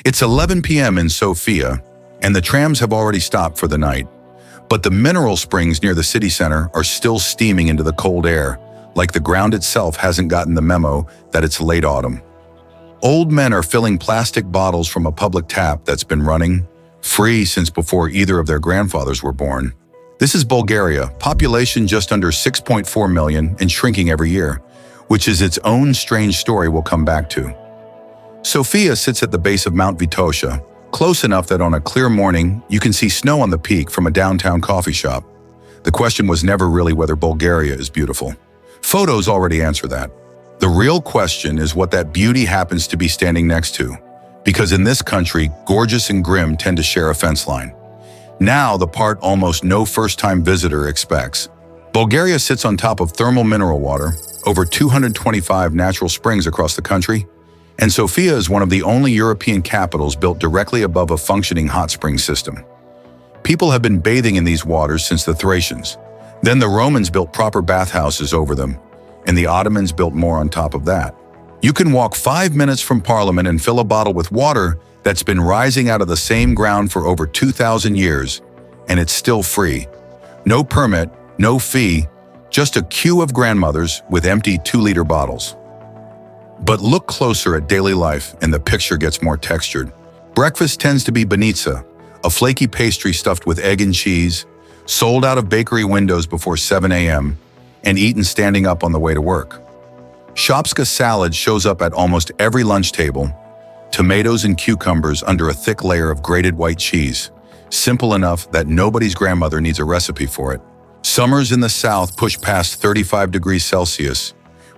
It's 11 p.m. in Sofia, and the trams have already stopped for the night. But the mineral springs near the city center are still steaming into the cold air, like the ground itself hasn't gotten the memo that it's late autumn. Old men are filling plastic bottles from a public tap that's been running free since before either of their grandfathers were born. This is Bulgaria, population just under 6.4 million and shrinking every year, which is its own strange story we'll come back to. Sofia sits at the base of Mount Vitosha, close enough that on a clear morning you can see snow on the peak from a downtown coffee shop. The question was never really whether Bulgaria is beautiful. Photos already answer that. The real question is what that beauty happens to be standing next to, because in this country, gorgeous and grim tend to share a fence line. Now, the part almost no first-time visitor expects. Bulgaria sits on top of thermal mineral water, over 225 natural springs across the country, and Sofia is one of the only European capitals built directly above a functioning hot spring system. People have been bathing in these waters since the Thracians. Then the Romans built proper bathhouses over them, and the Ottomans built more on top of that. You can walk 5 minutes from Parliament and fill a bottle with water that's been rising out of the same ground for over 2,000 years, and it's still free. No permit, no fee, just a queue of grandmothers with empty 2-liter bottles. But look closer at daily life and the picture gets more textured. Breakfast tends to be banitsa, a flaky pastry stuffed with egg and cheese, sold out of bakery windows before 7 a.m., and eaten standing up on the way to work. Shopska salad shows up at almost every lunch table, tomatoes and cucumbers under a thick layer of grated white cheese, simple enough that nobody's grandmother needs a recipe for it. Summers in the south push past 35 degrees Celsius.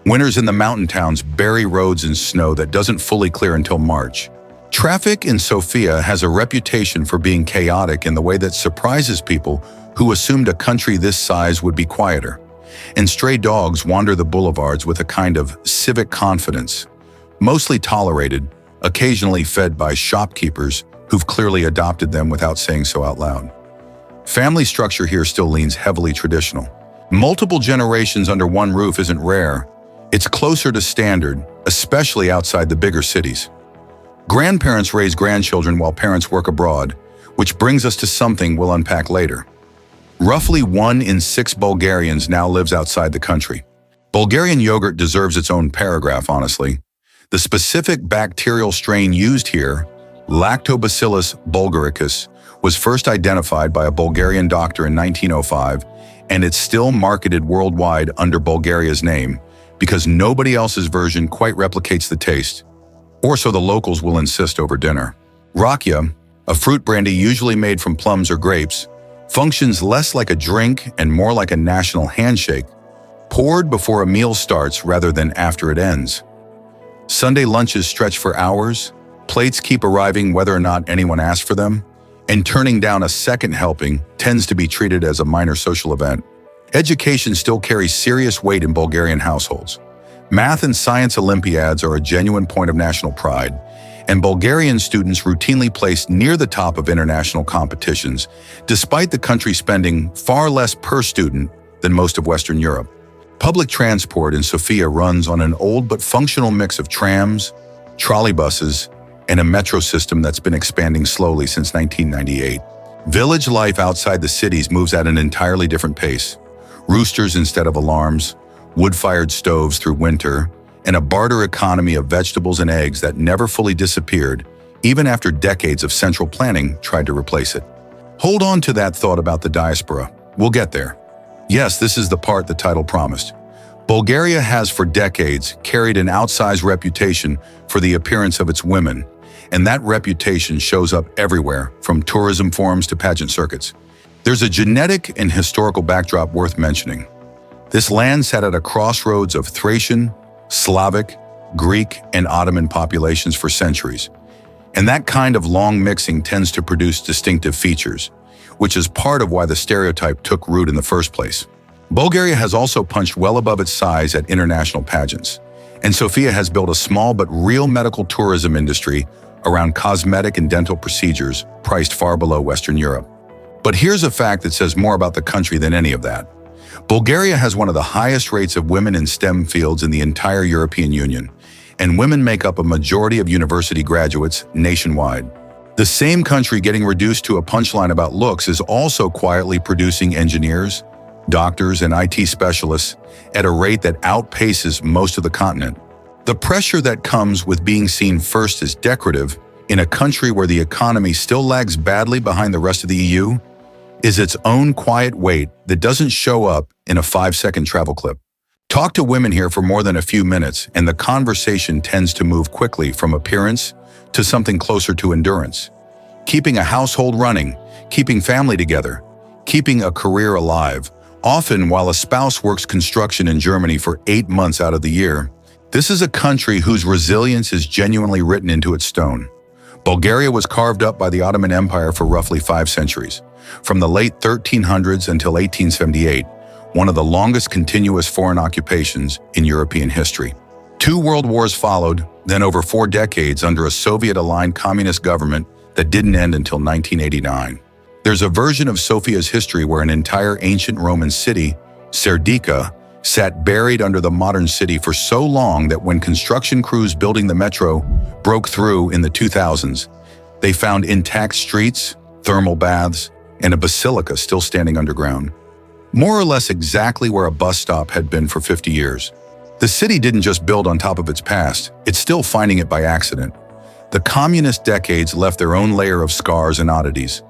Winters in the mountain towns bury roads in snow that doesn't fully clear until March. Traffic in Sofia has a reputation for being chaotic in the way that surprises people who assumed a country this size would be quieter. And stray dogs wander the boulevards with a kind of civic confidence, mostly tolerated, occasionally fed by shopkeepers who've clearly adopted them without saying so out loud. Family structure here still leans heavily traditional. Multiple generations under one roof isn't rare. It's closer to standard, especially outside the bigger cities. Grandparents raise grandchildren while parents work abroad, which brings us to something we'll unpack later. Roughly 1 in 6 Bulgarians now lives outside the country. Bulgarian yogurt deserves its own paragraph, honestly. The specific bacterial strain used here, Lactobacillus bulgaricus, was first identified by a Bulgarian doctor in 1905, and it's still marketed worldwide under Bulgaria's name because nobody else's version quite replicates the taste, or so the locals will insist over dinner. Rakia, a fruit brandy usually made from plums or grapes, functions less like a drink and more like a national handshake, poured before a meal starts rather than after it ends. Sunday lunches stretch for hours, plates keep arriving whether or not anyone asked for them, and turning down a second helping tends to be treated as a minor social event. Education still carries serious weight in Bulgarian households. Math and science Olympiads are a genuine point of national pride, and Bulgarian students routinely placed near the top of international competitions, despite the country spending far less per student than most of Western Europe. Public transport in Sofia runs on an old but functional mix of trams, trolleybuses, and a metro system that's been expanding slowly since 1998. Village life outside the cities moves at an entirely different pace. Roosters instead of alarms, wood-fired stoves through winter, and a barter economy of vegetables and eggs that never fully disappeared, even after decades of central planning tried to replace it. Hold on to that thought about the diaspora. We'll get there. Yes, this is the part the title promised. Bulgaria has for decades carried an outsized reputation for the appearance of its women, and that reputation shows up everywhere, from tourism forums to pageant circuits. There's a genetic and historical backdrop worth mentioning. This land sat at a crossroads of Thracian, Slavic, Greek, and Ottoman populations for centuries, and that kind of long mixing tends to produce distinctive features, which is part of why the stereotype took root in the first place. Bulgaria has also punched well above its size at international pageants, and Sofia has built a small but real medical tourism industry around cosmetic and dental procedures priced far below Western Europe. But here's a fact that says more about the country than any of that. Bulgaria has one of the highest rates of women in STEM fields in the entire European Union, and women make up a majority of university graduates nationwide. The same country getting reduced to a punchline about looks is also quietly producing engineers, doctors, and IT specialists at a rate that outpaces most of the continent. The pressure that comes with being seen first as decorative in a country where the economy still lags badly behind the rest of the EU is its own quiet weight that doesn't show up in a 5-second travel clip. Talk to women here for more than a few minutes, and the conversation tends to move quickly from appearance to something closer to endurance. Keeping a household running, keeping family together, keeping a career alive, often while a spouse works construction in Germany for 8 months out of the year. This is a country whose resilience is genuinely written into its stone. Bulgaria was carved up by the Ottoman Empire for roughly 5 centuries, from the late 1300s until 1878, one of the longest continuous foreign occupations in European history. 2 world wars followed, then over 4 decades under a Soviet-aligned communist government that didn't end until 1989. There's a version of Sofia's history where an entire ancient Roman city, Serdica, sat buried under the modern city for so long that when construction crews building the metro broke through in the 2000s, they found intact streets, thermal baths, and a basilica still standing underground. More or less exactly where a bus stop had been for 50 years. The city didn't just build on top of its past, it's still finding it by accident. The communist decades left their own layer of scars and oddities.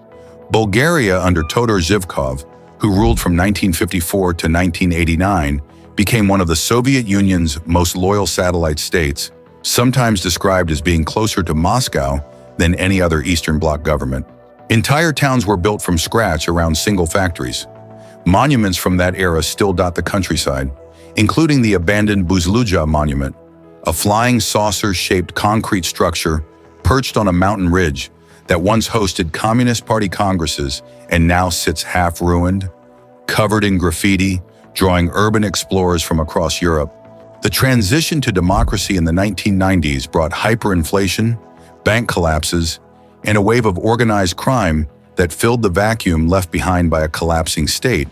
Bulgaria under Todor Zhivkov, who ruled from 1954 to 1989, became one of the Soviet Union's most loyal satellite states, sometimes described as being closer to Moscow than any other Eastern Bloc government. Entire towns were built from scratch around single factories. Monuments from that era still dot the countryside, including the abandoned Buzluja Monument, a flying saucer-shaped concrete structure perched on a mountain ridge that once hosted Communist Party congresses and now sits half-ruined, covered in graffiti, drawing urban explorers from across Europe. The transition to democracy in the 1990s brought hyperinflation, bank collapses, and a wave of organized crime that filled the vacuum left behind by a collapsing state,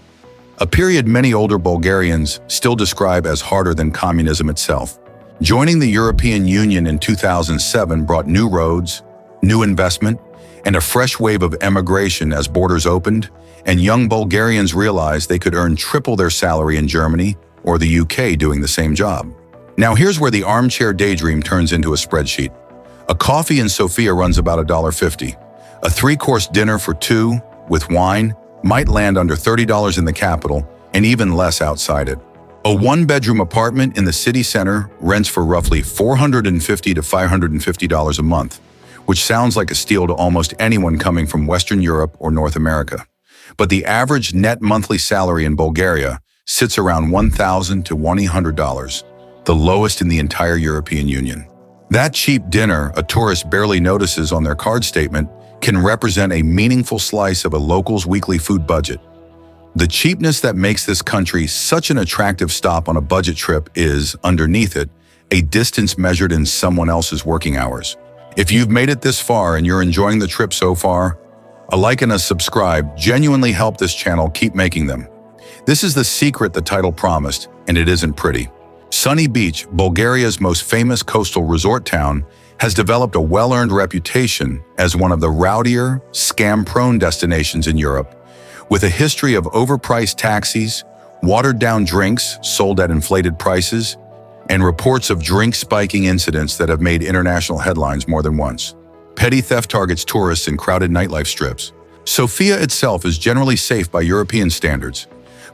a period many older Bulgarians still describe as harder than communism itself. Joining the European Union in 2007 brought new roads, new investment, and a fresh wave of emigration as borders opened, and young Bulgarians realized they could earn triple their salary in Germany or the UK doing the same job. Now here's where the armchair daydream turns into a spreadsheet. A coffee in Sofia runs about $1.50. A 3-course dinner for 2, with wine, might land under $30 in the capital, and even less outside it. A 1-bedroom apartment in the city center rents for roughly $450 to $550 a month, which sounds like a steal to almost anyone coming from Western Europe or North America. But the average net monthly salary in Bulgaria sits around $1,000 to $1,800, the lowest in the entire European Union. That cheap dinner a tourist barely notices on their card statement can represent a meaningful slice of a local's weekly food budget. The cheapness that makes this country such an attractive stop on a budget trip is, underneath it, a distance measured in someone else's working hours. If you've made it this far and you're enjoying the trip so far, a like and a subscribe genuinely help this channel keep making them. This is the secret the title promised, and it isn't pretty. Sunny Beach, Bulgaria's most famous coastal resort town, has developed a well-earned reputation as one of the rowdier, scam-prone destinations in Europe, with a history of overpriced taxis, watered-down drinks sold at inflated prices, and reports of drink-spiking incidents that have made international headlines more than once. Petty theft targets tourists in crowded nightlife strips. Sofia itself is generally safe by European standards,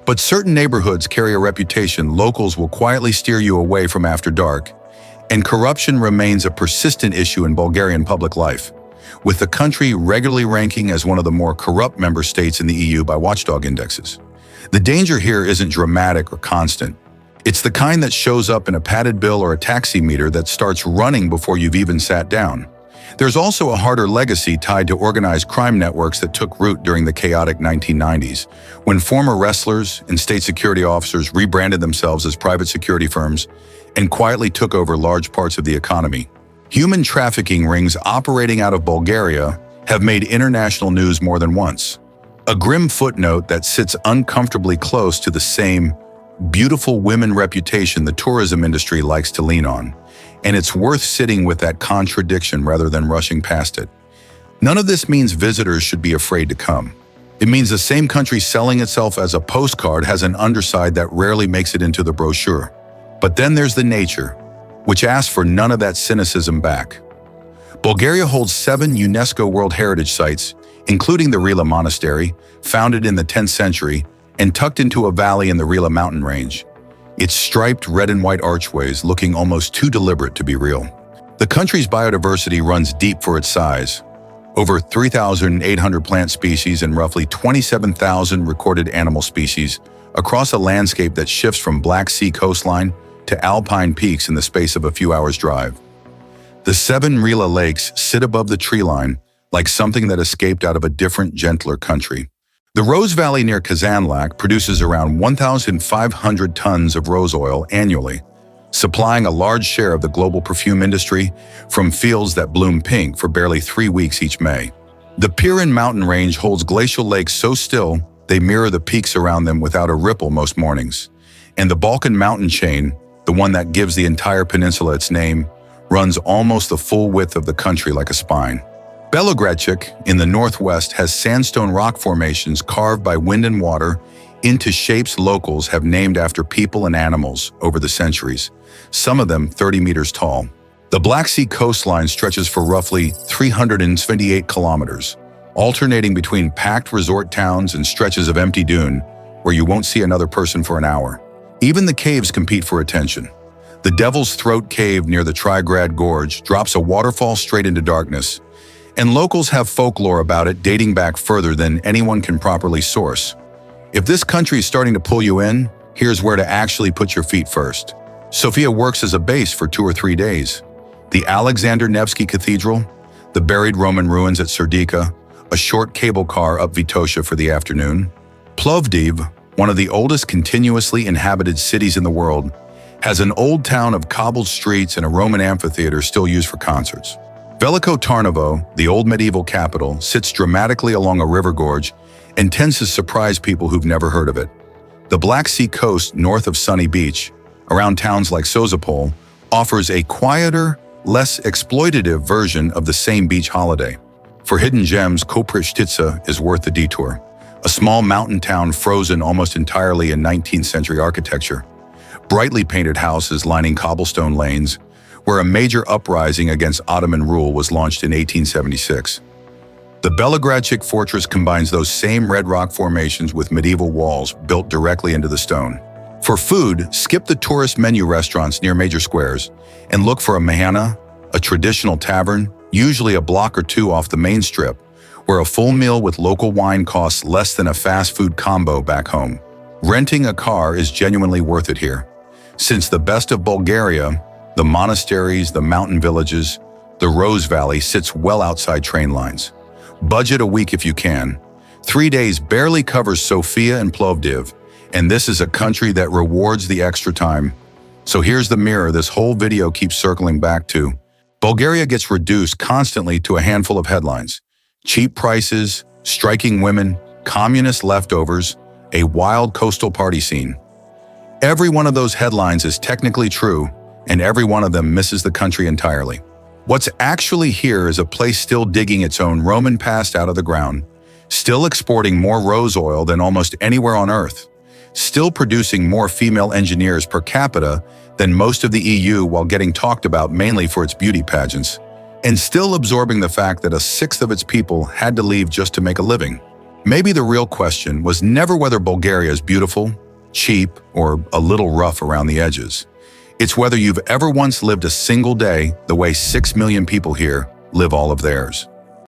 but certain neighborhoods carry a reputation locals will quietly steer you away from after dark, and corruption remains a persistent issue in Bulgarian public life, with the country regularly ranking as one of the more corrupt member states in the EU by watchdog indexes. The danger here isn't dramatic or constant. It's the kind that shows up in a padded bill or a taxi meter that starts running before you've even sat down. There's also a harder legacy tied to organized crime networks that took root during the chaotic 1990s, when former wrestlers and state security officers rebranded themselves as private security firms and quietly took over large parts of the economy. Human trafficking rings operating out of Bulgaria have made international news more than once. A grim footnote that sits uncomfortably close to the same beautiful women reputation the tourism industry likes to lean on. and it's worth sitting with that contradiction rather than rushing past it. None of this means visitors should be afraid to come. It means the same country selling itself as a postcard has an underside that rarely makes it into the brochure. But then there's the nature, which asks for none of that cynicism back. Bulgaria holds 7 UNESCO World Heritage Sites, including the Rila Monastery, founded in the 10th century and tucked into a valley in the Rila mountain range. Its striped red and white archways looking almost too deliberate to be real. The country's biodiversity runs deep for its size. Over 3,800 plant species and roughly 27,000 recorded animal species across a landscape that shifts from Black Sea coastline to alpine peaks in the space of a few hours' drive. The 7 Rila lakes sit above the tree line like something that escaped out of a different, gentler country. The Rose Valley near Kazanlak produces around 1,500 tons of rose oil annually, supplying a large share of the global perfume industry from fields that bloom pink for barely 3 weeks each May. The Pirin mountain range holds glacial lakes so still they mirror the peaks around them without a ripple most mornings. And the Balkan mountain chain, the one that gives the entire peninsula its name, runs almost the full width of the country like a spine. Belogradchik in the northwest has sandstone rock formations carved by wind and water into shapes locals have named after people and animals over the centuries, some of them 30 meters tall. The Black Sea coastline stretches for roughly 378 kilometers, alternating between packed resort towns and stretches of empty dune where you won't see another person for an hour. Even the caves compete for attention. The Devil's Throat Cave near the Trigrad Gorge drops a waterfall straight into darkness, and locals have folklore about it dating back further than anyone can properly source. If this country is starting to pull you in, here's where to actually put your feet first. Sofia works as a base for 2 or 3 days. The Alexander Nevsky Cathedral, the buried Roman ruins at Serdica, a short cable car up Vitosha for the afternoon. Plovdiv, one of the oldest continuously inhabited cities in the world, has an old town of cobbled streets and a Roman amphitheater still used for concerts. Veliko Tarnovo, the old medieval capital, sits dramatically along a river gorge and tends to surprise people who've never heard of it. The Black Sea coast north of Sunny Beach, around towns like Sozopol, offers a quieter, less exploitative version of the same beach holiday. For hidden gems, Koprivshtitsa is worth the detour, a small mountain town frozen almost entirely in 19th century architecture. Brightly painted houses lining cobblestone lanes, where a major uprising against Ottoman rule was launched in 1876. The Belogradchik fortress combines those same red rock formations with medieval walls built directly into the stone. For food, skip the tourist menu restaurants near major squares and look for a mahana, a traditional tavern, usually a block or 2 off the main strip, where a full meal with local wine costs less than a fast food combo back home. Renting a car is genuinely worth it here, since the best of Bulgaria, the monasteries, the mountain villages, the Rose Valley sits well outside train lines. Budget a week if you can. 3 days barely covers Sofia and Plovdiv, and this is a country that rewards the extra time. So here's the mirror this whole video keeps circling back to. Bulgaria gets reduced constantly to a handful of headlines. Cheap prices, striking women, communist leftovers, a wild coastal party scene. Every one of those headlines is technically true, and every one of them misses the country entirely. What's actually here is a place still digging its own Roman past out of the ground, still exporting more rose oil than almost anywhere on Earth, still producing more female engineers per capita than most of the EU while getting talked about mainly for its beauty pageants, and still absorbing the fact that 1/6 of its people had to leave just to make a living. Maybe the real question was never whether Bulgaria is beautiful, cheap, or a little rough around the edges. It's whether you've ever once lived a single day the way 6 million people here live all of theirs.